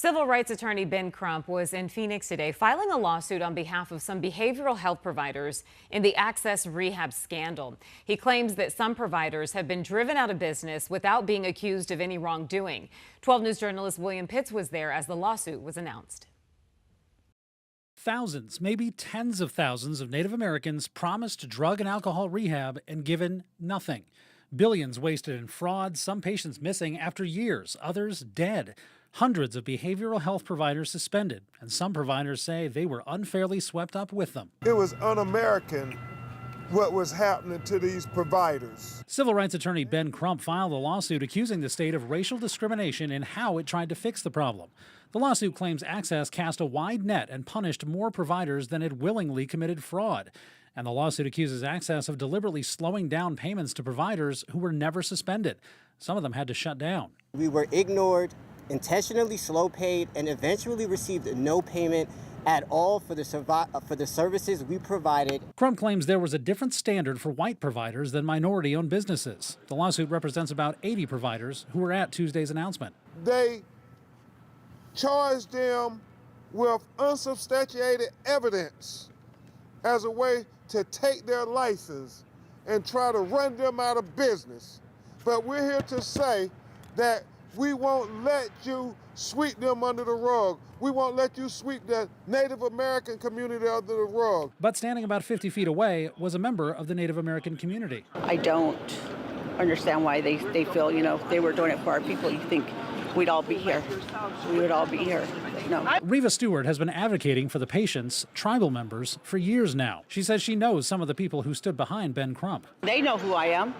Civil rights attorney Ben Crump was in Phoenix today filing a lawsuit on behalf of some behavioral health providers in the ACCHS rehab scandal. He claims that some providers have been driven out of business without being accused of any wrongdoing. 12 News journalist William Pitts was there as the lawsuit was announced. Thousands, maybe tens of thousands of Native Americans promised drug and alcohol rehab and given nothing. Billions wasted in fraud, some patients missing after years, others dead. Hundreds of behavioral health providers suspended, and some providers say they were unfairly swept up with them. It was un-American what was happening to these providers. Civil rights attorney Ben Crump filed a lawsuit accusing the state of racial discrimination in how it tried to fix the problem. The lawsuit claims ACCHS cast a wide net and punished more providers than it willingly committed fraud. And the lawsuit accuses ACCHS of deliberately slowing down payments to providers who were never suspended. Some of them had to shut down. We were ignored, intentionally slow paid, and eventually received no payment at all for the services we provided. Crump claims there was a different standard for white providers than minority-owned businesses. The lawsuit represents about 80 providers who were at Tuesday's announcement. They charged them with unsubstantiated evidence as a way to take their license and try to run them out of business. But we're here to say that we won't let you sweep them under the rug. We won't let you sweep the Native American community under the rug. But standing about 50 feet away was a member of the Native American community. I don't understand why they feel, if they were doing it for our people, you think we'd all be here. We would all be here. No. Reva Stewart has been advocating for the patients, tribal members, for years now. She says she knows some of the people who stood behind Ben Crump. They know who I am.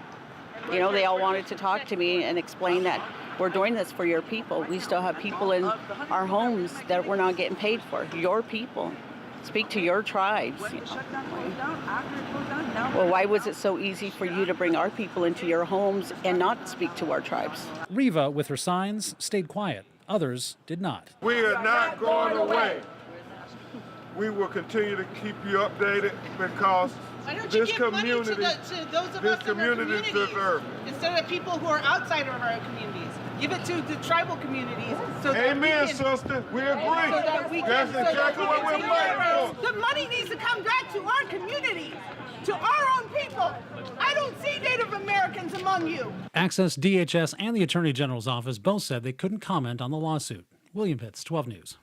They all wanted to talk to me and explain that we're doing this for your people. We still have people in our homes that we're not getting paid for. Your people. Speak to your tribes. Well, why was it so easy for you to bring our people into your homes and not speak to our tribes? Reva, with her signs, stayed quiet. Others did not. We are not going away. We will continue to keep you updated because this community, this community deserves it. Instead of people who are outside of our communities. Give it to the tribal communities. So amen, sister. We agree. That's exactly what we're fighting for. The money needs to come back to our communities, to our own people. I don't see Native Americans among you. ACCHS, DHS, and the Attorney General's office both said they couldn't comment on the lawsuit. William Pitts, 12 News.